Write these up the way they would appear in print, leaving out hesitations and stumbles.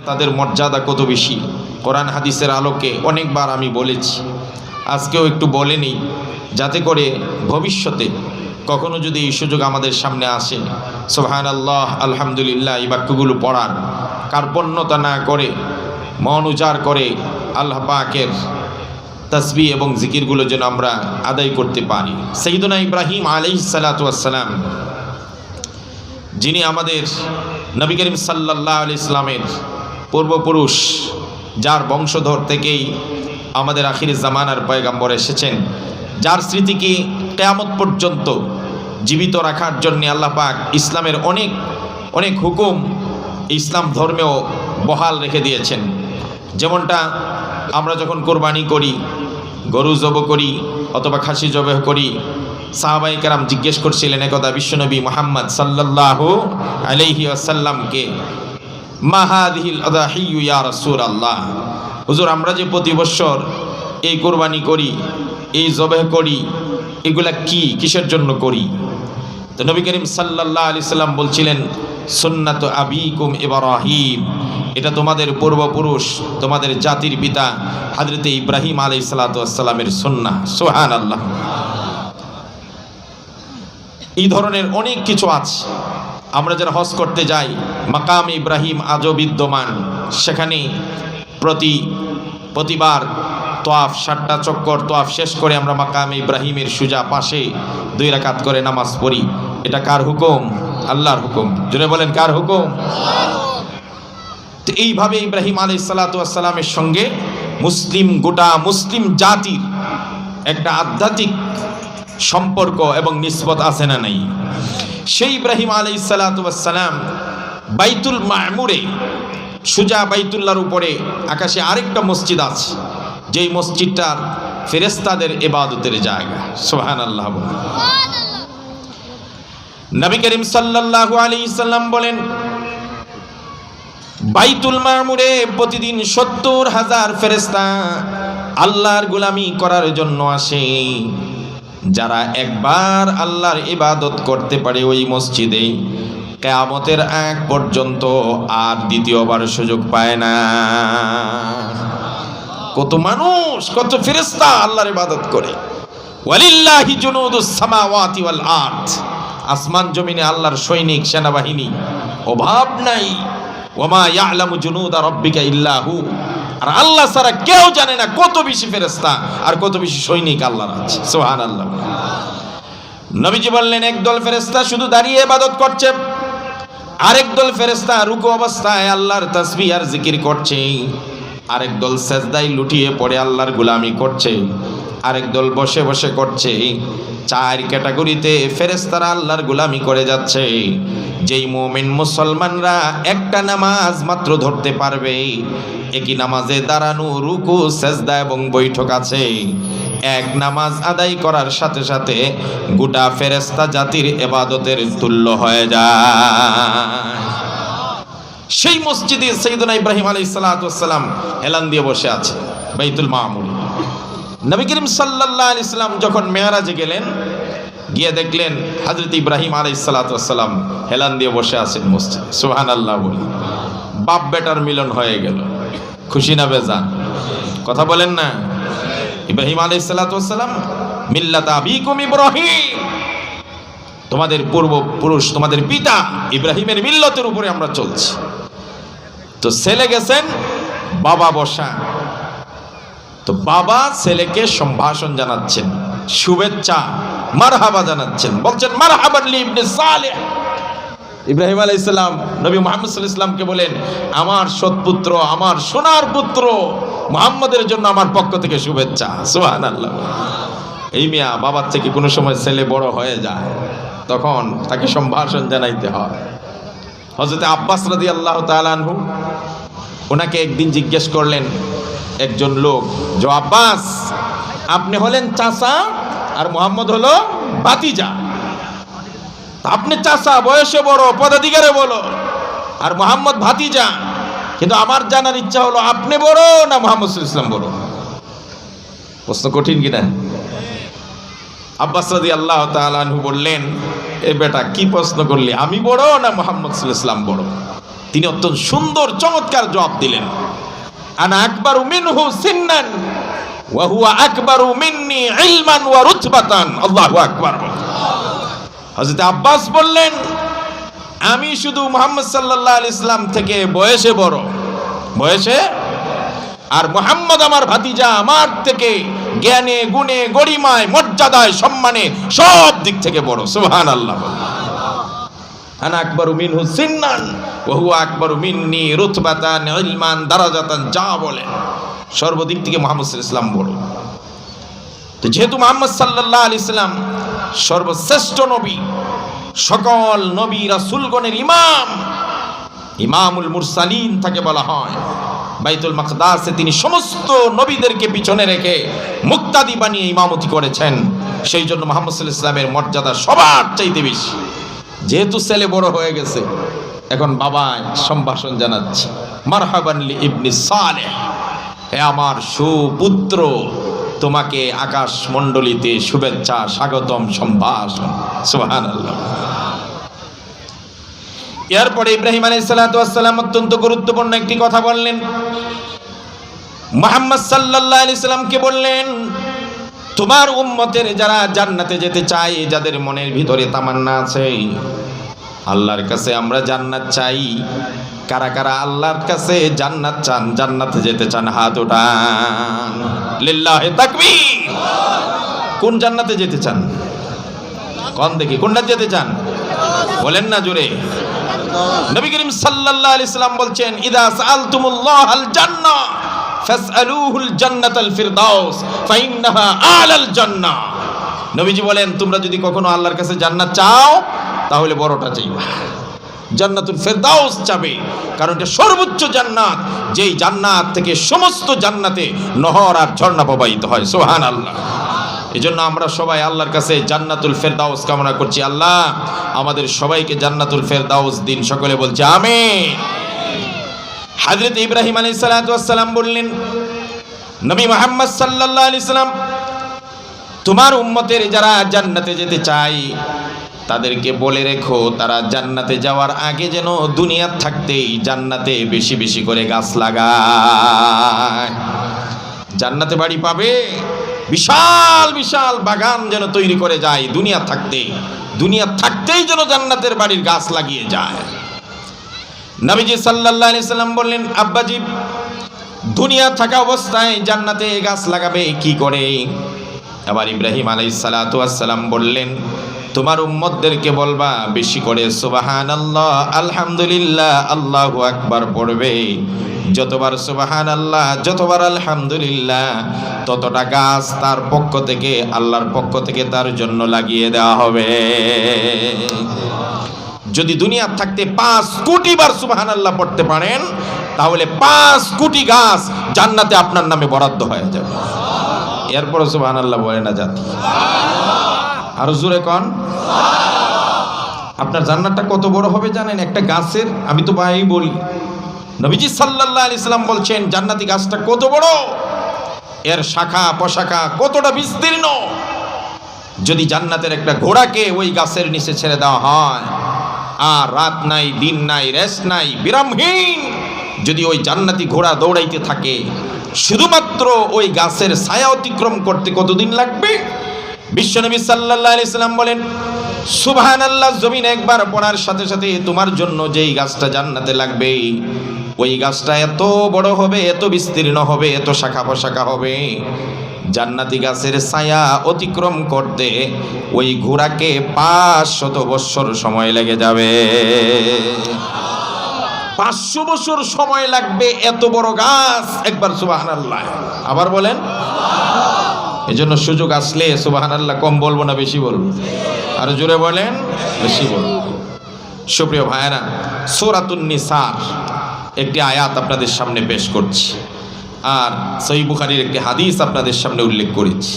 তাদের মর্যাদা কত বেশি কোরআন হাদিসের আলোকে অনেকবার আমি বলেছি, আজকেও একটু বলে নিই, যাতে করে ভবিষ্যতে কখনো যদি এই সুযোগ আমাদের সামনে আসে সুবহানাল্লাহ আলহামদুলিল্লাহ এই বাক্যগুলো পড়ার কার্পণ্যতা না করে মন উজাড় করে আল্লাহ পাকের তাসবিহ এবং জিকিরগুলো যেন আমরা আদায় করতে পারি। সাইয়্যিদুনা ইব্রাহিম আলাইহিস সালাতু ওয়াস সালাম, যিনি আমাদের নবী করিম সাল্লাল্লাহু আলাইহি ইসলামের পূর্বপুরুষ, যার বংশধর থেকেই আমাদের আখির জামানার পয়গম্বর এসেছেন, যার স্মৃতিকে কিয়ামত পর্যন্ত জীবিত রাখার জন্য আল্লাহ পাক ইসলামের অনেক অনেক হুকুম ইসলাম ধর্মেও বহাল রেখে দিয়েছেন। যেমনটা আমরা যখন কোরবানি করি, গরু জবাই করি অথবা খাসি জবাই করি, সাহাবায়ে কেরাম জিজ্ঞেস করছিলেন একদা বিশ্বনবী মুহাম্মদ সাল্লাল্লাহু আলাইহি ওয়াসাল্লামকে, মা হাদিহিল আদাহিয়্যু ইয়া রাসূলুল্লাহ, হুজুর আমরা যে প্রতি বছর এই কোরবানি করি, এই জবাই করি, এগুলা কি, কিসের জন্য করি? তো নবী করিম সাল্লাল্লাহু আলাইহি সাল্লাম বলছিলেন, সুন্নাতু আবিকুম ইব্রাহিম, এটা তোমাদের পূর্বপুরুষ, তোমাদের জাতির পিতা হযরত ইব্রাহিম আলাইহিস সালাতু ওয়াস সালামের সুন্নাহ। সুবহানাল্লাহ। এই ধরনের অনেক কিছু আছে। আমরা যারা হজ করতে যাই, মাকাম ইব্রাহিম আজও বিদ্যমান, সেখানে প্রতিবার তোয়াফ 7টা চক্কর তোয়াফ শেষ করে আমরা মাকাম ইব্রাহিমের সুজা পাশে 2 রাকাত করে নামাজ পড়ি। এটা কার হুকুম? আল্লাহর হুকুম। জোরে বলেন কার হুকুম? তো এইভাবে ইব্রাহিম আলাইহিস সালাতু ওয়াস সালামের সঙ্গে গোটা মুসলিম জাতির একটা আধ্যাত্মিক সম্পর্ক এবং নিসবত আছে না নাই? সেই ইব্রাহিম আলাইহিস সালাতু ওয়াস সালাম বাইতুল মামুরে, সুজা বাইতুল্লাহর উপরে আকাশে আরেকটা মসজিদ আছে, যেই মসজিদটার ফেরেশতাদের ইবাদতের জায়গা। সুবহানাল্লাহ। নবী করিম সাল্লাল্লাহু আলাইহি সাল্লাম বলেন, বাইতুল মামুরে প্রতিদিন 70,000 ফেরেশতা আল্লাহর গোলামি করার জন্য আসে। যারা একবার আল্লাহর ইবাদত করতে পারে ওই মসজিদে, কিয়ামতের আগ পর্যন্ত আর দ্বিতীয়বার সুযোগ পায় না। কত মানুষ, কত ফেরেশতা আল্লাহর ইবাদত করে। ওয়ালিল্লাহি জুনুদুস সামাওয়াতি ওয়াল আরদ, আসমান জমিনে আল্লাহর সৈনিক সেনাবাহিনী, অভাব নাই। ওয়ামা ইয়ালামু জুনুদা রাব্বিকা ইল্লা হু, আর আল্লাহ ছাড়া কেউ জানে না কত বেশি ফেরেশতা আর কত বেশি সৈনিক আল্লাহর আছে। সুবহানাল্লাহ। নবীজি বললেন, একদল ফেরেশতা শুধু দাঁড়িয়ে ইবাদত করছে, আরেক দল ফেরেশতা রুকু অবস্থায় আল্লাহর তাসবিহ আর জিকির করছে, আরেক দল সেজদায় লুটিয়ে পড়ে আল্লাহর গোলামি করছে, আরেক দল বসে বসে করছে। 4 ক্যাটাগরিতে ফেরেশতারা আল্লাহর গোলামি করে যাচ্ছে। যেই মুমিন মুসলমানরা একটা নামাজ মাত্র ধরতে পারবে, একই নামাজে দাঁড়ানো, রুকু, সেজদা এবং বৈঠক আছে, এক নামাজ আদায় করার সাথে সাথে গোটা ফেরেশতা জাতির ইবাদতের তুল্য হয়ে যায়। সেই মসজিদে সাইয়্যিদুনা ইব্রাহিম আলাইহিস সালাতু ওয়াস সালাম হেলান দিয়ে বসে আছে বাইতুল মামুর। নবী করিম সাল্লাল্লাহু আলাইহি সাল্লাম যখন মেরাজে গেলেন, গিয়ে দেখলেন হযরত ইব্রাহিম আলাইহিস সালাতু ওয়াস সালাম হেলান দিয়ে বসে আছেন মসজিদে। সুবহানাল্লাহ বলি। বাপ বেটার মিলন হয়ে গেল। খুশি না বেজান? কথা বলেন না। ইব্রাহিম আলাইহিস সালাতু ওয়াস সালাম, মিল্লাত আবিকুম ইব্রাহিম, তোমাদের পূর্বপুরুষ, তোমাদের পিতা ইব্রাহিমের মিল্লতের উপরে আমরা চলছি। তো ছেলে গেছেন, বাবা বসা, তো বাবা ছেলেকে সম্ভাষণ জানাচ্ছেন, শুভেচ্ছা মারহাবা জানাচ্ছেন, বলছেন মারহাবান লি ইবনে সালেহ। ইব্রাহিম আলাইহিস সালাম নবী মুহাম্মদ সাল্লাল্লাহু আলাইহি ওয়াসাল্লামকে বলেন, আমার সৎপুত্র, আমার সোনার পুত্র মুহাম্মদের জন্য আমার পক্ষ থেকে শুভেচ্ছা। সুবহানাল্লাহ। এই মিয়া বাবার থেকে কোনো সময় ছেলে বড় হয়ে যায়, তখন তাকে সম্ভাষণ জানাইতে হয়। হযরত আব্বাস রাদিয়াল্লাহু তাআলা আনহু, ওনাকে একদিন জিজ্ঞেস করলেন একজন লোক, যে আব্বাস, আপনি হলেন চাচা আর মুহাম্মদ হলো ভাতিজা, আপনি চাচা, বয়সে বড়, পদাধিকারে বড়, আর মুহাম্মদ ভাতিজা, কিন্তু আমার জানার ইচ্ছা হলো আপনি বড় না মুহাম্মদ সাল্লাল্লাহু আলাইহি ওয়াসাল্লাম বড়? প্রশ্ন কঠিন কিনা? আব্বাস রাদিয়াল্লাহু তাআলা আনহু বললেন, এ বেটা কি প্রশ্ন করলি, আমি বড় না মুহাম্মদ সাল্লাল্লাহু আলাইহি ওয়াসাল্লাম বড়? তিনি অত্যন্ত সুন্দর চমৎকার জবাব দিলেন, আনা আকবারু মিনহু সিন্নান ওয়া হুয়া আকবারু মিন্নি ইলমান ওয়া রুতবাতান। আল্লাহু আকবার। হযরত আব্বাস বললেন, আমি শুধু মুহাম্মদ সাল্লাল্লাহু আলাইহি সাল্লাম থেকে বয়সে বড়, বয়সে, আর মুহাম্মদ আমার ভাতিজা, আমার থেকে জ্ঞানে গুণে গরিমায় মর্যাদায় সম্মানে সব দিক থেকে বড়। সুবহানাল্লাহ। আনা আকবারু মিনহু সিন্নান ওয়া হুয়া আকবারু মিন্নি রুতবাতান ইলমান দারাজাতান, যা বলেন সর্বদিক থেকে মুহাম্মদ সাল্লাল্লাহু আলাইহি সাল্লাম বড়। তো যেহেতু মুহাম্মদ সাল্লাল্লাহু আলাইহি সাল্লাম সর্বশ্রেষ্ঠ নবী, সকল নবী রাসূলগণের ইমাম, ইমামুল মুরসালিন তাকে বলা হয়, বাইতুল মাকদাসে তিনি সমস্ত নবীদেরকে পিছনে রেখে মুক্তাদি বানিয়ে ইমামতি করেছেন। সেই জন্য মুহাম্মদ সাল্লাল্লাহু আলাইহি সাল্লামের মর্যাদা সবার চাইতে বেশি। যেহেতু ছেলে বড় হয়ে গেছে, এখন বাবা সম্ভাষণ জানাচ্ছে, মারহাবান লি ইবনি সালেহ, হে আমার সুপুত্র, তোমাকে আকাশ মণ্ডলীতে শুভেচ্ছা, স্বাগতম, সম্ভাষণ। সুবহানাল্লাহ। এরপরে ইব্রাহিম আলাইহিস সালাতু ওয়াস সালাম অত্যন্ত গুরুত্বপূর্ণ একটি কথা বললেন। মুহাম্মদ সাল্লাল্লাহু আলাইহি সাল্লামকে বললেন, তোমার উম্মতের যারা জান্নাতে যেতে চায়, যাদের মনের ভিতরে তামান্না আছে, আল্লাহর কাছে আমরা জান্নাত চাই, কারা কারা আল্লাহর কাছে জান্নাত চান, জান্নাতে যেতে চান, হাত উঠান। লিল্লাহি তাকবীর। কোন জান্নাতে যেতে চান? কোন দেখি, কোনটা যেতে চান? বলেন না জোরে। নবী করিম সাল্লাল্লাহু আলাইহি সাল্লাম বলছেন, ইদা সাআলতুমুল্লাহাল জান্নাহ ফাসআলুহুল জান্নাতাল ফিরদাউস ফাইন্নাহা আলাল জান্নাহ। নবীজি বলেন, তোমরা যদি কখনো আল্লাহর কাছে জান্নাত চাও, তাহলে বড়টা চাইবা, জান্নাতুল ফিরদাউস চাবে, কারণ এটা সর্বোচ্চ জান্নাত, যেই জান্নাত থেকে সমস্ত জান্নাতে নহর আর ঝর্ণা প্রবাহিত হয়। সুবহানাল্লাহ। এজন্য আমরা সবাই আল্লাহর কাছে জান্নাতুল ফিরদাউস কামনা করছি। আল্লাহ আমাদের সবাইকে জান্নাতুল ফিরদাউস দিন। সকলে বলছে আমিন। হযরত ইব্রাহিম আলাইহিস সালাতু ওয়াস সালাম বললেন, নবী মুহাম্মদ সাল্লাল্লাহু আলাইহি সাল্লাম, তোমার উম্মতের যারা জান্নাতে যেতে চায়, তাদেরকে বলে রেখো, তারা জান্নাতে যাওয়ার আগে যেন দুনিয়া থাকতেই জান্নাতে বেশি বেশি করে গাছ লাগায়। জান্নাতে বাড়ি পাবে, বিশাল বিশাল বাগান যেন তৈরি করে যায়, দুনিয়া থাকতেই যেন জান্নাতের বাড়ির গাছ লাগিয়ে যায়। নবীজি সাল্লাল্লাহু আলাইহি সাল্লাম বললেন, আব্বাজি, দুনিয়া থাকা অবস্থায় জান্নাতে গাছ লাগাবে কি করে? আবার ইব্রাহিম আলাইহিস সালাতু ওয়াস সালাম বললেন, তোমার উম্মতদেরকে বলবা বেশি করে সুবহানাল্লাহ, আলহামদুলিল্লাহ, আল্লাহু আকবার পড়বে। যতবার সুবহানাল্লাহ, যতবার আলহামদুলিল্লাহ, ততটা গাছ তার পক্ষ থেকে, আল্লাহর পক্ষ থেকে তার জন্য লাগিয়ে দেওয়া হবে। যদি দুনিয়া থাকতে 5 কোটি বার সুবহানাল্লাহ পড়তে পারেন, তাহলে 5 কোটি গাছ জান্নাতে আপনার নামে বরাদ্দ হয়ে যাবে। এরপরও সুবহানাল্লাহ বলে না জাতি? আরো জোরে কোন? আপনার জান্নাতটা কত বড় হবে জানেন? একটা গাছের, আমি তো ভাই বলি, নবীজি সাল্লাল্লাহু আলাইহি সাল্লাম বলছেন জান্নাতি গাছটা কত বড়, এর শাখা প্রশাখা কতটা বিস্তীর্ণ। যদি জান্নাতের একটা ঘোড়াকে ওই গাছের নিচে ছেড়ে দেওয়া হয়, আর রাত নাই, দিন নাই, রেস্ট নাই, বিরামহীন যদি ওই জান্নাতি ঘোড়া দৌড়াইতে থাকে, শুধুমাত্র ওই গাছের ছায়া অতিক্রম করতে কতদিন লাগবে? বিশ্বনবী সাল্লাল্লাহু আলাইহি সাল্লাম বলেন, সুবহানাল্লাহ জমিন একবার পড়ার সাথে সাথে তোমার জন্য যেই গাছটা জান্নাতে লাগবে, ওই গাছটা এত বড় হবে, এত বিস্তীর্ণ হবে, এত শাখা প্রশাখা হবে, জান্নাতি গাছের ছায়া অতিক্রম করতে ওই ঘোড়াকে 500 বছর সময় লেগে যাবে। 500 বছর সময় লাগবে এত বড় গাছ। একবার সুবহানাল্লাহ, আবার বলেন। এজন্য সুযোগ আসলে সুবহানাল্লাহ কম বলবো না বেশি বলবো? আর জোরে বলেন, বেশি বলবো। সুপ্রিয় ভাইরা, সূরাতুন নিসার একটি আয়াত আপনাদের সামনে পেশ করছি, আর সহিহ বুখারীর একটি হাদিস আপনাদের সামনে উল্লেখ করেছি।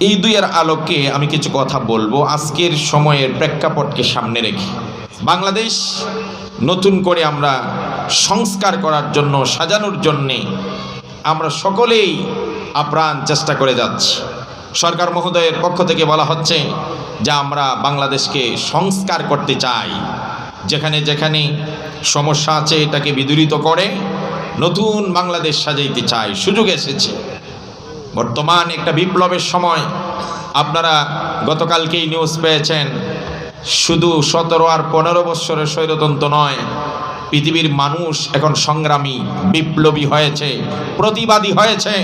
এই দুইয়ের আলোকে আমি কিছু কথা বলবো আজকের সময়ের প্রেক্ষাপটকে সামনে রেখে। বাংলাদেশ নতুন করে আমরা সংস্কার করার জন্য, সাজানোর জন্যে আমরা সকলেই আপ্রাণ চেষ্টা করে যাচ্ছি। সরকার মহোদয়ের পক্ষ থেকে বলা হচ্ছে যে আমরা বাংলাদেশকে সংস্কার করতে চাই, যেখানে যেখানে সমস্যা আছে এটাকে বিদূরিত করে নতুন বাংলাদেশ সাজাইতে চায়। সুযোগ এসেছে, বর্তমান একটা বিপ্লবের সময়। আপনারা গতকালকেই নিউজ পেয়েছেন, শুধু 17 আর 15 বৎসরের স্বৈরতন্ত্র নয়, পৃথিবীর মানুষ এখন সংগ্রামী, বিপ্লবী হয়েছে, প্রতিবাদী হয়েছে,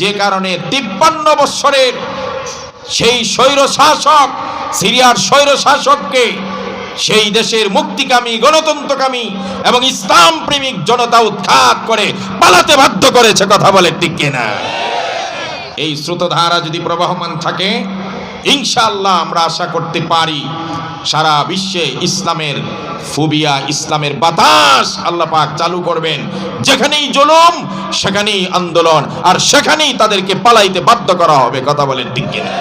যে কারণে 53 বৎসরের সেই স্বৈর শাসক, সিরিয়ার স্বৈর শাসককে সেই দেশের মুক্তিকামী, গণতন্ত্রকামী এবং ইসলাম প্রেমিক জনতা উৎখাত করে পালাতে বাধ্য করেছে। কথা বলে ঠিক কিনা? এই স্রোতধারা যদি প্রবাহমান থাকে, ইনশাআল্লাহ আমরা আশা করতে পারি সারা বিশ্বে ইসলামের ফুবিয়া, ইসলামের বাতাস আল্লাহ পাক চালু করবেন। যেখানেই জুলুম সেখানেই আন্দোলন, আর সেখানেই তাদেরকে পালাইতে বাধ্য করা হবে। কথা বলেন ঠিক কিনা?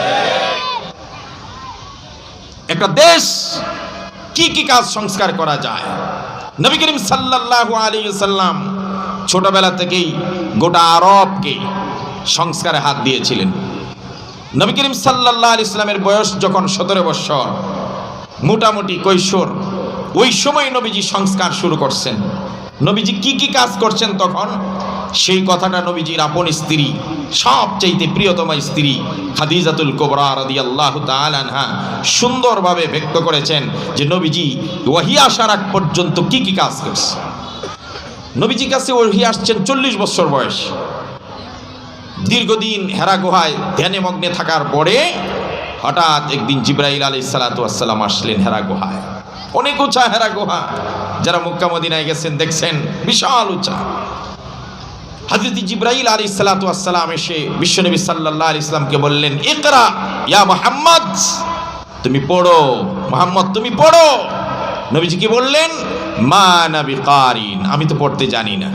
একটা দেশ কি কি কাজ সংস্কার করা যায়? নবী করিম সাল্লাল্লাহু আলাইহি ওয়াসাল্লাম ছোটবেলা থেকেই গোটা আরবকে সংস্কারে হাত দিয়েছিলেন। নবী করিম সাল্লাল্লাহু আলাইহি ওয়াসাল্লামের বয়স যখন 17 বছর, মোটামুটি কৈশোর, ওই সময় নবীজি সংস্কার শুরু করছেন। নবীজি কি কি কাজ করছেন তখন, সেই কথাটা নবীজির আপন স্ত্রী, সবচেয়ে প্রিয়তমা স্ত্রী খাদিজাতুল কুবরা রাদিয়াল্লাহু তাআলা আনহা সুন্দরভাবে ব্যক্ত করেছেন যে নবীজি ওহী আসার আগ পর্যন্ত কি কি কাজ করছে। নবীজির কাছে ওহী আসছেন 40 বছর বয়স। দীর্ঘদিন হেরা গুহায় ধ্যানে মগ্নে থাকার পরে হঠাৎ একদিন জিবরাইল আলাইহিস সালাতু ওয়াস সালাম আসলেন হেরা গুহায়। অনেক উঁচা হেরা গুহা, যারা মক্কা মদিনায় গেছেন দেখছেন, বিশাল উঁচা। হযরত জিবরাইল আলাইহিস সালাতু ওয়াস সালাম এসে বিশ্বনবী সাল্লাল্লাহু আলাইহি ওয়াসাল্লামকে বললেন, ইকরা ইয়া মুহাম্মদ, তুমি পড়ো মুহাম্মদ, তুমি পড়ো। নবীজি কি বললেন? মা আনা বিকারিন, আমি তো পড়তে জানি না।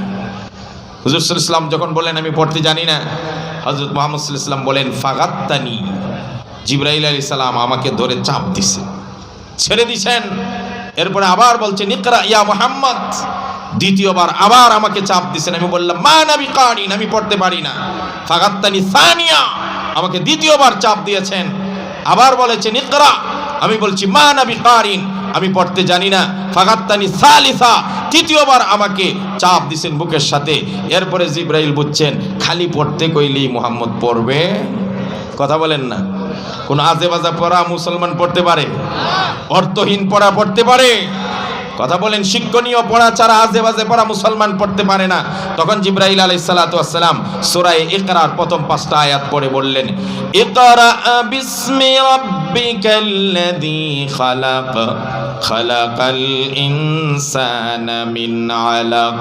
হুজুর সাল্লাল্লাহু আলাইহি ওয়াসাল্লাম যখন বলেন আমি পড়তে জানি না, হযরত মুহাম্মদ সাল্লাল্লাহু আলাইহি ওয়াসাল্লাম বলেন ফাগাত্তানি, জিবরাইল আলাইহিস সালাম আমাকে ধরে চাপ দিছে, ছেড়ে দিছেন। এরপরে আবার বলছেন ইকরা ইয়া মুহাম্মদ, দ্বিতীয়বার আবার আমাকে চাপ দিছেন। আমি বললাম মা আনা বিকারিন, আমি পড়তে পারি না। ফাগাত্তানি সানিয়া, আমাকে দ্বিতীয়বার চাপ দিয়েছেন। আবার বলেছেন ইকরা, আমি বলছি মা আনা বিকারিন, আমি পড়তে জানি না। ফাগাত্তানি সালিসা, তৃতীয়বার আমাকে চাপ দিছেন বুকের সাথে। এরপরে জিবরাইল বুঝছেন খালি পড়তে কইলেই মুহাম্মদ পড়বে। কথা বলেন না? কোন আজে বাজে পড়া মুসলমান পড়তে পারে? অর্থহীন পড়া পড়তে পারে? কথা বলেন? শিক্ষণীয় পড়া ছাড়া আজে বাজে পড়া মুসলমান পড়তে পারে না। তখন জিবরাইল আলাইহিস সালাতু ওয়াস সালাম সূরা ইকরার প্রথম 5টা আয়াত পড়ে বললেন, ইকরা বিসমি রাব্বিকাল্লাযী খালাক, খালাকাল ইনসানা মিন আলাক,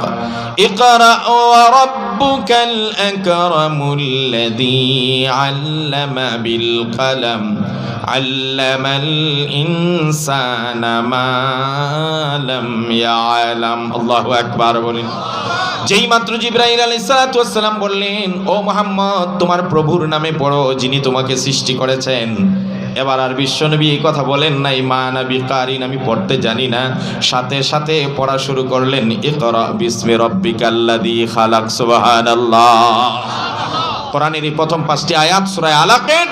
ইকরা ওয়া রাব্বুকাল আকরামুল্লাযী আল্লামা বিল কলম, আল্লামাল ইনসানা মা লাম ইয়ালাম। আল্লাহু আকবার বলেন। যেই মাত্র জিবরাইল আলাইহিস সালাতু ওয়াস সালাম বললেন, ও মুহাম্মদ তোমার প্রভুর নামে পড়ো যিনি তোমাকে সৃষ্টি করেছেন। এবার আর বিশ্বনবী এই কথা বলেন নাই মা আনা বিকারিন, আমি পড়তে জানি না। সাথে সাথে পড়া শুরু করলেন ইকরা বিসমি রাব্বিকাল্লাযী খালাক। সুবহানাল্লাহ। কোরআনের এই প্রথম 5টি আয়াত সূরা আলাকের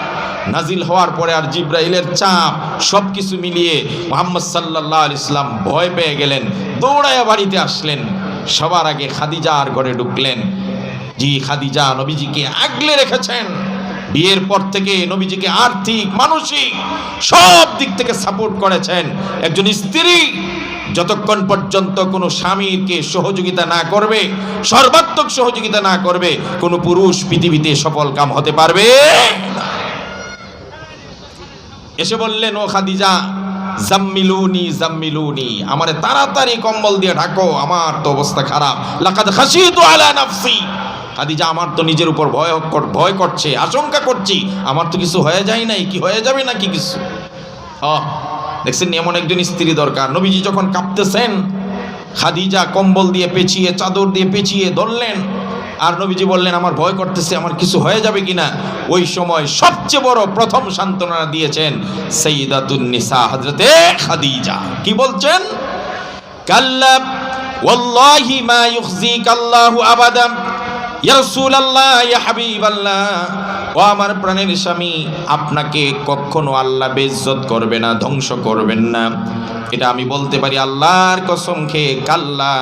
নাজিল হওয়ার পরে আর জিবরাইলের চাপ সবকিছু মিলিয়ে মুহাম্মদ সাল্লাল্লাহু আলাইহি ওয়াসাল্লাম ভয় পেয়ে গেলেন, দৌড়ায়া বাড়িতে আসলেন। সবার আগে খাদিজার ঘরে ঢুকলেন। জি, খাদিজা নবীজিকে আগলে রেখেছেন। বিয়ের পর থেকে নবীজিকে আর্থিক, মানসিক সব দিক থেকে সাপোর্ট করেছেন। একজন স্ত্রী যতক্ষণ পর্যন্ত কোনো স্বামীকে সহযোগিতা না করবে, সর্বাত্মক সহযোগিতা না করবে, কোনো পুরুষ পৃথিবীতে সফল কাম হতে পারবে না। এসে বললেন, ও খাদিজা জাম্মিলুনি জাম্মিলুনি, আমারে তাড়াতাড়ি কম্বল দিয়ে ঢাকো, আমার তো অবস্থা খারাপ। লাকাদ খাশিতু আলা নাফসি, খাদিজা আমার তো নিজের উপর ভয় করছে, আশঙ্কা করছি, আমার তো কিছু হয়ে যায় নাই, কি হয়ে যাবে নাকি কিছু। দেখছেন এমন একজন স্ত্রী দরকার। নবীজি যখন কাঁপতেছেন, খাদিজা কম্বল দিয়ে পেঁচিয়ে, চাদর দিয়ে পেঁচিয়ে ধরলেন। আর নবীজি বললেন আমার ভয় করতেছে, আমার কিছু হয়ে যাবে কিনা। ওই সময় সবচেয়ে বড় প্রথম সান্ত্বনা দিয়েছেন সাইয়্যিদাতুন নিসা হযরতে খাদিজা। কি বলছেন? কাল্লা ওয়াল্লাহি মা ইউখজিকাল্লাহু আবাদা ইয়া রাসূলুল্লাহ, ইয়া হাবিবাল্লাহ, ও আমার প্রাণের স্বামী, আপনাকে কখনো আল্লাহ বেইজ্জত করবে না, ধ্বংস করবেন না, এটা আমি বলতে পারি আল্লাহর কসম খেয়ে। কাল্লা,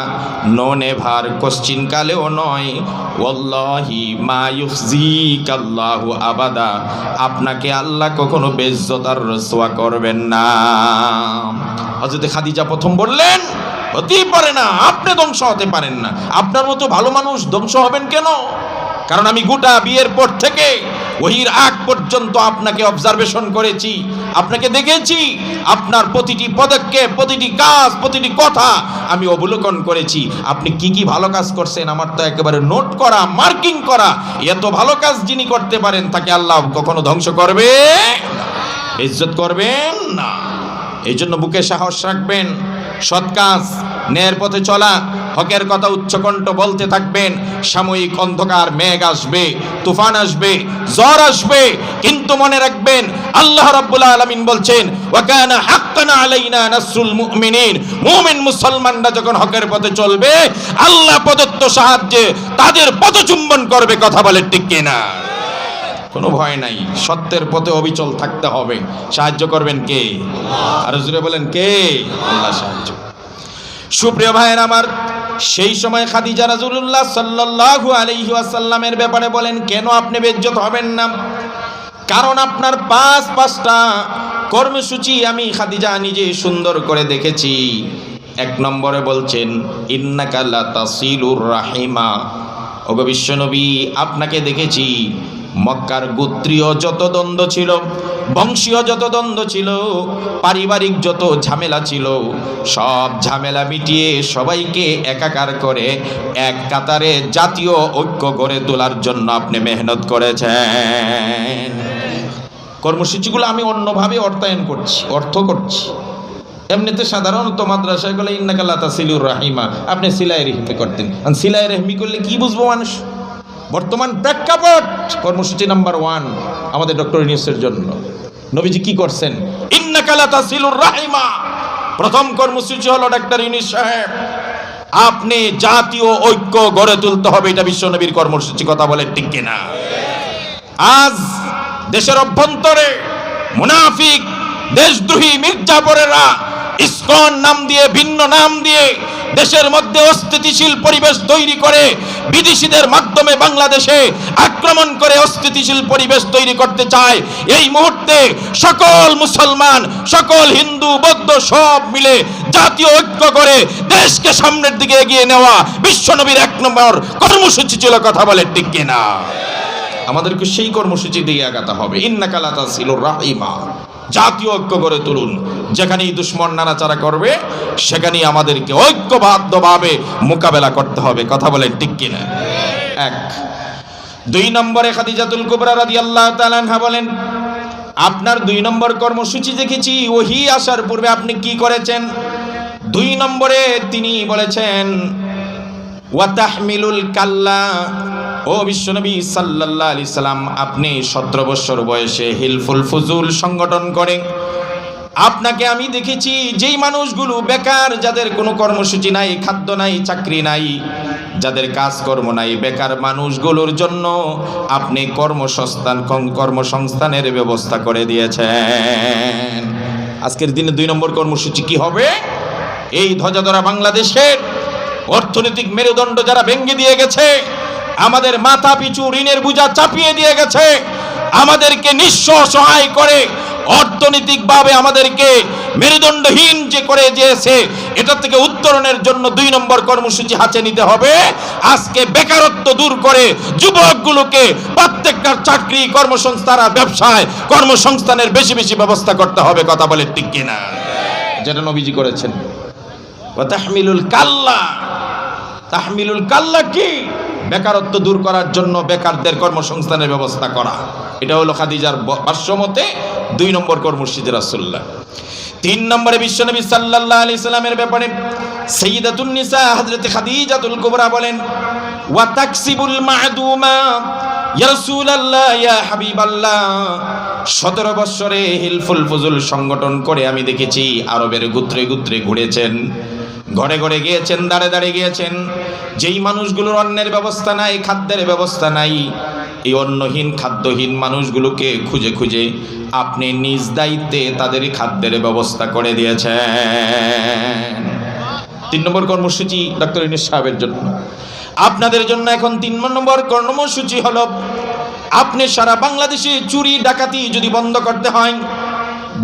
নো নেভার, কোশ্চিন কালেও নয়। ওয়াল্লাহি মা ইউখজিকাল্লাহু আবাদা, আপনাকে আল্লাহ কখনো বেইজ্জত আর রসওয়া করবেন না। হযরত খাদিজা প্রথম বললেন, হতেই পারে না, আপনি ধ্বংস হতে পারেন না। আপনার মতো ভালো মানুষ ধ্বংস হবেন কেন? কারণ আমি গোটা বিয়ের পর থেকে ওহির আগ পর্যন্ত আপনাকে অবজারভেশন করেছি, আপনাকে দেখেছি, আপনার প্রতিটি পদক্ষেপ, প্রতিটি কাজ, প্রতিটি কথা আমি অবলোকন করেছি। আপনি কি কি ভালো কাজ করছেন আমার তো একেবারে নোট করা, মার্কিং করা। এত ভালো কাজ যিনি করতে পারেন তাকে আল্লাহ কখনো ধ্বংস করবে, ইজ্জত করবেন না। এই জন্য বুকে সাহস রাখবেন, সৎ কাজ, ন্যায়ের পথে চলা, হকের কথা উচ্চকণ্ঠ বলতে থাকবেন। সাময়িক অন্ধকার মেঘ আসবে, তুফান আসবে, ঝড় আসবে, কিন্তু মনে রাখবেন আল্লাহ রাব্বুল আলামিন বলছেন, ওয়া কানা হাক্কান আলাইনা নাসরুল মুমিনিন, মুমিন মুসলমানরা যখন হকের পথে চলবে আল্লাহ প্রদত্ত সাহায্যে তাদের পদচুম্বন করবে। কথা বলে ঠিক কিনা? কোনো ভয় নাই, সত্যের পথে অবিচল থাকতে হবে। সাহায্য করবেন কে? আর জোরে বলেন কে? আল্লাহ সাহায্য। সুপ্রিয় ভাইয়ের আমার, সেই সময় খাদিজা রাসূলুল্লাহ সাল্লাল্লাহু আলাইহি ওয়াসাল্লামের ব্যাপারে বলেন, কেন আপনি বেইজ্জত হবেন না? কারণ আপনার পাঁচটা কর্মসূচি আমি খাদিজা নিজে সুন্দর করে দেখেছি। এক নম্বরে বলছেন, ইন্নাকা লা তাসিলুর রাহিমা, ওগো বিশ্বনবী, আপনাকে দেখেছি মক্কার গোত্রীয় যত দ্বন্দ্ব ছিল, বংশীয় যত দ্বন্দ্ব ছিল, পারিবারিক যত ঝামেলা ছিল, সব ঝামেলা মিটিয়ে সবাইকে একাকার করে এক কাতারে জাতীয় ঐক্য গড়ে তোলার জন্য আপনি মেহনত করেছেন। কর্মসূচিগুলো আমি অন্যভাবে অর্থ করছি। এমনিতে সাধারণত মাদ্রাসায় গেলে ইন্নাকা লা তাসিলুর রাহিমা, আপনি সিলাই রহিমি করতেন। সিলাই রহিমি করলে কি বুঝবো মানুষ? বর্তমান প্রেক্ষাপট, কর্মসূচি নাম্বার 1 আমাদের ডক্টর ইউনূসের জন্য নবীজি কি করছেন? ইন্নাকা লা তাসিলুর রাহিমা। প্রথম কর্মসূচি হলো ডাক্তার ইউনূস সাহেব, আপনি জাতীয় ঐক্য গড়ে তুলতে হবে। এটা বিশ্বনবীর কর্মসূচি। কথা বলে ঠিক কিনা? আজ দেশের অভ্যন্তরে মুনাফিক, দেশদ্রোহী মির্জাফরেরা ইসকন নাম দিয়ে, ভিন্ন নাম দিয়ে দেশের মধ্যে অস্থিতিশীল পরিবেশ তৈরি করে বিদেশিদের মাধ্যমে বাংলাদেশে আক্রমণ করে অস্থিতিশীল পরিবেশ তৈরি করতে চায়। এই মুহূর্তে সকল মুসলমান, সকল হিন্দু, বৌদ্ধ সব মিলে জাতীয় ঐক্য করে দেশকে সামনের দিকে এগিয়ে নেওয়া বিশ্বনবীর 1 নম্বর কর্মসূচি ছিল। কথা বলে ঠিক কিনা? আমাদেরকে সেই কর্মসূচি দিয়ে আগাতে হবে। ইন্নাকা লা তাসিলুর রাহিমা, জাতীয় ঐক্য গড়ে তুলুন। যেখানেই দুশ্মন নানাচারা করবে সেখানেই আমাদেরকে ঐক্যবদ্ধভাবে মোকাবেলা করতে হবে। কথা বলেন ঠিক কিনা? 1। 2 নম্বরে খাদিজাতুল কুবরা রাদিয়াল্লাহু তাআলা আনহা বলেন, আপনার 2 নম্বর কর্মসূচি দেখেছি ওহী আসার পূর্বে আপনি কি করেছেন। 2 নম্বরে তিনি বলেছেন, ওয়া তাহমিলুল কাল্লা, ও বিশ্বনবী সাল্লাল্লাহু আলাইহি সাল্লাম, আপনি 17 বছর বয়সে হিলফুল ফুজুল সংগঠন করেন। আপনাকে আমি দেখেছি যেই মানুষগুলো বেকার, যাদের কোনো কর্মসূচি নাই, খাদ্য নাই, চাকরি নাই, যাদের কাজকর্ম নাই, বেকার মানুষগুলোর জন্য আপনি কর্মসংস্থানের ব্যবস্থা করে দিয়েছেন। আজকের দিনে 2 নম্বর কর্মসূচি কি হবে? এই ধ্বজাধরা বাংলাদেশের অর্থনৈতিক মেরুদণ্ড যারা ভেঙে দিয়ে গেছে, আমাদের মাথা পিছু ঋণের বোঝা চাপিয়ে দিয়ে গেছে, আমাদেরকে নিঃস্ব সহায় করে অর্থনৈতিকভাবে আমাদেরকে মেরুদণ্ডহীন যে করে দিয়েছে, এটা থেকে উত্তরণের জন্য 2 নম্বর কর্মসূচি হাতে নিতে হবে। আজকে বেকারত্ব দূর করে যুবকগুলোকে প্রত্যেকটা চাকরি, কর্মসংস্থান, ব্যবসায় কর্মসংস্থানের বেশি বেশি ব্যবস্থা করতে হবে। কথা বলে ঠিক কিনা? যেটা নবীজি করেছেন। ওয়া তাহমিলুল কাল্লা, তাহমিলুল কাল্লা কি? বেকারত্ব দূর করার জন্য বেকারদের কর্মসংস্থানের ব্যবস্থা করা। এটা হলো খাদিজার ভাষ্যমতে 2 নম্বর কর্মসূচি রাসূলুল্লাহ। 3 নম্বরে বিশ্বনবী সাল্লাল্লাহু আলাইহি সাল্লামের ব্যাপারে সাইয়্যিদাতুন নিসা হযরত খাদিজাতুল কুবরা বলেন, ওয়া তাকসিবুল মা'দুমা, ইয়া রাসূলুল্লাহ, ইয়া হাবিবাল্লাহ, 17 বছরে হিলফুল ফুজুল সংগঠন করে আমি দেখেছি আরবের গোত্রে গোত্রে ঘুরেছেন, ঘরে ঘরে গিয়েছেন, দাঁড়ে দাঁড়িয়ে গিয়েছেন। যেই মানুষগুলোর অন্নের ব্যবস্থা নাই, খাদ্যের ব্যবস্থা নাই, এই অন্নহীন খাদ্যহীন মানুষগুলোকে খুঁজে খুঁজে আপনি নিজ দায়িত্বে তাদের খাদ্যের ব্যবস্থা করে দিয়েছেন। 3 নম্বর কর্মসূচি ডক্টর ইউনূস সাহেবের জন্য। আপনাদের জন্য এখন 3 নম্বর কর্মসূচি হলো, আপনি সারা বাংলাদেশে চুরি ডাকাতি যদি বন্ধ করতে হয়,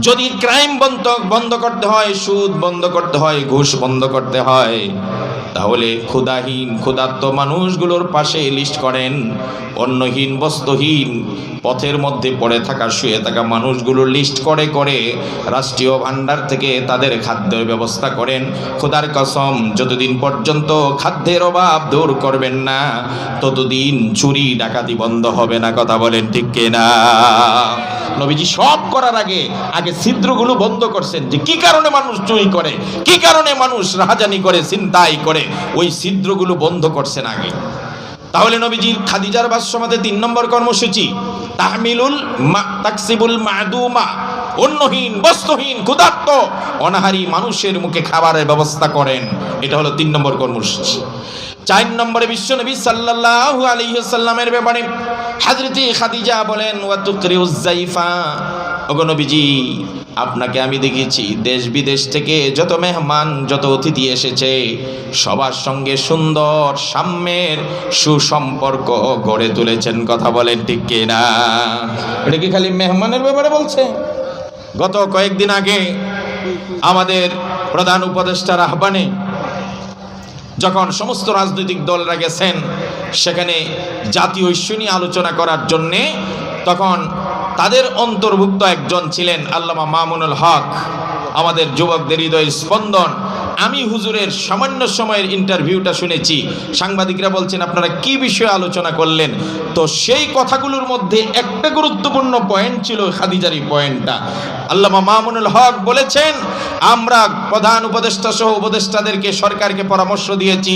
যদি ক্রাইম বন্ধ করতে হয়, সুদ বন্ধ করতে হয়, ঘুষ বন্ধ করতে হয়, তাহলে ক্ষুধাহীন ক্ষুধার্ত মানুষগুলোর পাশে লিস্ট করেন। অন্নহীন বস্ত্রহীন পথের মধ্যে পড়ে থাকা শুয়ে থাকা মানুষগুলোর লিস্ট করে করে রাষ্ট্রীয় ভাণ্ডার থেকে তাদের খাদ্যের ব্যবস্থা করেন। খোদার কসম, যতদিন পর্যন্ত খাদ্যের অভাব দূর করবেন না, ততদিন চুরি ডাকাতি বন্ধ হবে না। কথা বলেন ঠিক কিনা? নবীজি সব করার আগে ছিদ্রগুলো বন্ধ করছেন, যে কি কারণে মানুষ চুরি করে, কি কারণে মানুষ রাহাজানি করে, ছিনতাই করে, ওই ছিদ্রগুলো বন্ধ করছেন আগে। তাহলে নবীজির খাদিজার বাসসমাতে 3 নম্বর কর্মসূচি, তাকসিবুল মাদুমা, অন্নহীন বস্ত্রহীন ক্ষুধার্ত অনাহারী মানুষের মুখে খাবারের ব্যবস্থা করেন। এটা হলো 3 নম্বর কর্মসূচি। 4 নম্বরে বিশ্বনবী সাল্লাল্লাহু আলাইহি ওয়াসাল্লামের ব্যাপারে হযরতে খাদিজা বলেন, ওয়া তুকরিউজ যাইফা, ওগো নবীজি, আপনাকে আমি দেখেছি দেশ বিদেশ থেকে যত মেহমান যত অতিথি এসেছে সবার সঙ্গে সুন্দর সাম্যের সুসম্পর্ক গড়ে তুলেছেন। কথা বলেন ঠিক কিনা? এটা কি খালি মেহমানের ব্যাপারে বলছে? গত কয়েকদিন আগে আমাদের প্রধান উপদেষ্টার আহ্বানে যখন সমস্ত রাজনৈতিক দলরা গেছেন সেখানে জাতীয় ইস্যু নিয়ে আলোচনা করার জন্যে, তখন তাদের অন্তর্ভুক্ত একজন ছিলেন আল্লামা মামুনুল হক, আমাদের যুবকদের হৃদয় স্পন্দন। আমি হুজুরের সামান্য সময়ের ইন্টারভিউটা শুনেছি, সাংবাদিকরা বলছেন আপনারা কি বিষয়ে আলোচনা করলেন, তো সেই কথাগুলোর মধ্যে একটা গুরুত্বপূর্ণ পয়েন্ট ছিল খাদিজার পয়েন্টটা। আল্লামা মামুনুল হক বলেছেন, আমরা প্রধান উপদেষ্টা সহ উপদেষ্টাদেরকে সরকারকে পরামর্শ দিয়েছি,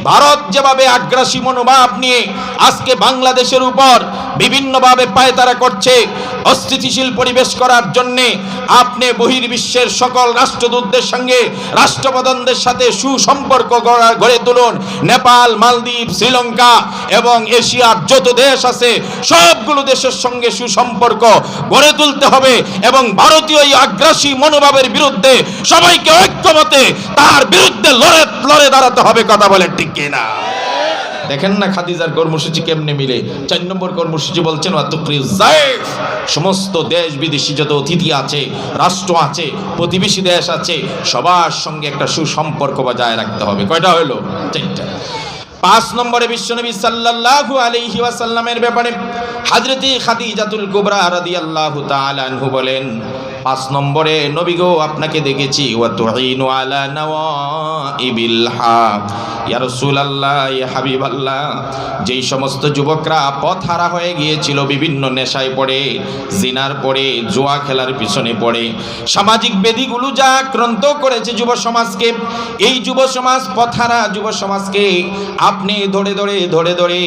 ভারত যেভাবে আগ্রাসী মনোভাব নিয়ে আজকে বাংলাদেশের উপর বিভিন্নভাবে পায়তারা করছে, অস্থিতিশীল পরিবেশ করার জন্যে আপনি বহির্বিশ্বের সকল রাষ্ট্রদূতদের সঙ্গে, রাষ্ট্রপ্রধানদের সাথে সুসম্পর্ক গড়ে তুলুন। নেপাল, মালদ্বীপ, শ্রীলঙ্কা এবং এশিয়ার যত দেশ আছে সবগুলো দেশের সঙ্গে সুসম্পর্ক গড়ে তুলতে হবে এবং ভারতীয় এই আগ্রাসী মনোভাবের বিরুদ্ধে সবাইকে ঐক্যমতে তার বিরুদ্ধে লড়ে দাঁড়াতে হবে। কথা বলেন ঠিক কিনা? দেখেন না খাদিজার কর্মসূচি কেমনে মিলে। 4 নম্বর কর্মসূচি বলছেন, সমস্ত দেশ বিদেশি যত অতিথি আছে, রাষ্ট্র আছে, প্রতিবেশী দেশ আছে, সবার সঙ্গে একটা সুসম্পর্ক বজায় রাখতে হবে। কয়টা হলো? 4টা। 5 নম্বরে বিশ্বনবী সাল্লাল্লাহু আলাইহি ওয়াসাল্লামের ব্যাপারে হযরতে খাদিজাতুল কুবরা রাদিয়াল্লাহু তাআলা আনহু বলেন, 5 নম্বরে নবী গো, আপনাকে দেখেছি ওয়া তুইনু আলা নওয়াইবিল হক। ইয়া রাসূলুল্লাহ, ইয়া হাবিবাল্লাহ, যেই সমস্ত যুবকরা পথহারা হয়ে গিয়েছিল, বিভিন্ন নেশায় পড়ে, জিনার পড়ে, জুয়া খেলার পিছনে পড়ে, সামাজিক ব্যাধিগুলো যা আক্রান্ত করেছে যুব সমাজকে, এই যুব সমাজ, পথহারা যুব সমাজকে আপনি ধরে ধরে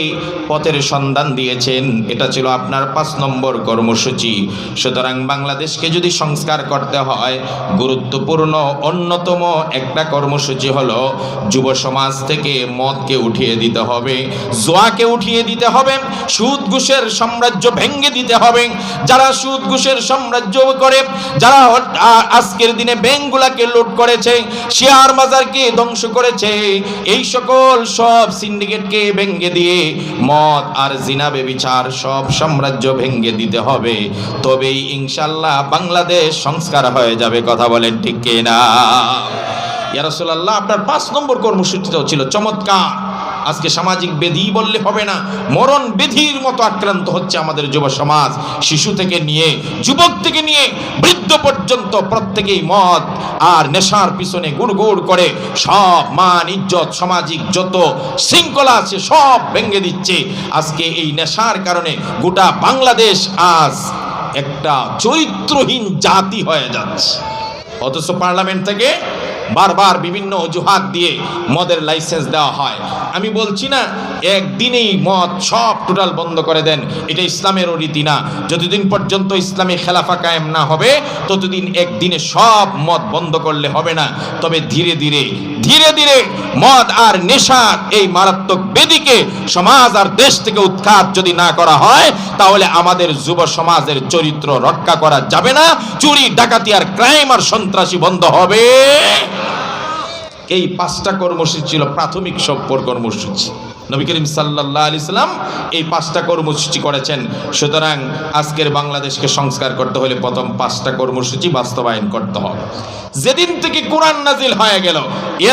পথের সন্ধান দিয়েছেন। এটা ছিল আপনার 5 নম্বর কর্মসূচি। সুতরাং বাংলাদেশকে যদি সংস্কার করতে হয়, গুরুত্বপূর্ণ অন্যতম একটা কর্মসূচি হলো যুব সমাজ থেকে মদকে উঠিয়ে দিতে হবে, জুয়াকে উঠিয়ে দিতে হবে, সুদ ঘুষের সাম্রাজ্য ভেঙে দিতে হবে। যারা সুদ ঘুষের সাম্রাজ্য করে, যারা আজকের দিনে ব্যাংকগুলোকে লুট করেছে, শেয়ার বাজারকে ধ্বংস করেছে, এই সকল সব সিন্ডিকেটকে ভেঙে দিয়ে মদ আর জিনা বেবিচার সব সাম্রাজ্য ভেঙে দিতে হবে, তবেই ইনশাআল্লাহ বাংলাদেশ সংস্কার হয়ে যাবে। কথা বলেন ঠিক কিনা? ইয়া রাসূলুল্লাহ, আপনার 5 নম্বর কর্মসূচিটাও ছিল চমৎকার। আজকে সামাজিক ব্যাধি বললে হবে না, মরণ ব্যাধির মতো আক্রান্ত হচ্ছে আমাদের যুব সমাজ। শিশু থেকে নিয়ে, যুবক থেকে নিয়ে বৃদ্ধ পর্যন্ত প্রত্যেকেই মদ আর নেশার পিছনে গুড় করে সব মান ইজ্জত, সামাজিক যত শৃঙ্খলা আছে সব ভেঙে দিচ্ছে। আজকে এই নেশার কারণে গোটা বাংলাদেশ আজ একটা চরিত্রহীন জাতি হয়ে যাচ্ছে। অথচ পার্লামেন্ট থেকে বারবার বিভিন্ন অজুহাত দিয়ে মদের লাইসেন্স দেওয়া হয়। আমি বলছি না একদিনেই মদ সব টোটাল বন্ধ করে দেন, এটা ইসলামেরও রীতি না। যতদিন পর্যন্ত ইসলামী খেলাফা কায়েম না হবে ততদিন একদিনে সব মদ বন্ধ করলে হবে না। তবে ধীরে ধীরে মদ আর নেশার এই মারাত্মক বেদিকে সমাজ আর দেশ থেকে উৎখাত যদি না করা হয় তাহলে আমাদের যুব সমাজের চরিত্র রক্ষা করা যাবে না। চুরি ডাকাতি আর ক্রাইম আর সন্ত্রাসী বন্ধ হবে। এই 5টা কর্মসূচি ছিল প্রাথমিক সফর কর্মসূচি। নবী করিম সাল্লাল্লাহু আলাইহি সাল্লাম এই 5টা কর্মসূচি করেছেন। সুতরাং আজকের বাংলাদেশকে সংস্কার করতে হলে প্রথম 5টা কর্মসূচি বাস্তবায়ন করতে হবে। যেদিন থেকে কোরআন নাজিল হয়ে গেল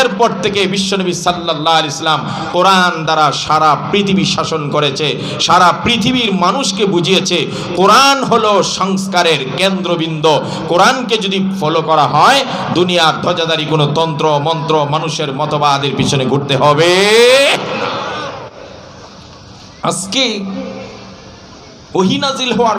এরপর থেকে বিশ্বনবী সাল্লাল্লাহু আলাইহি সাল্লাম কোরআন দ্বারা সারা পৃথিবী শাসন করেছে, সারা পৃথিবীর মানুষকে বুঝিয়েছে কোরআন হলো সংস্কারের কেন্দ্রবিন্দু। কোরআনকে যদি ফলো করা হয় দুনিয়ার ধ্বজাধারী কোনো তন্ত্র মন্ত্র মানুষের মতবাদের পিছনে ঘুরতে হবে। আজকে ওহী নাজিল হওয়ার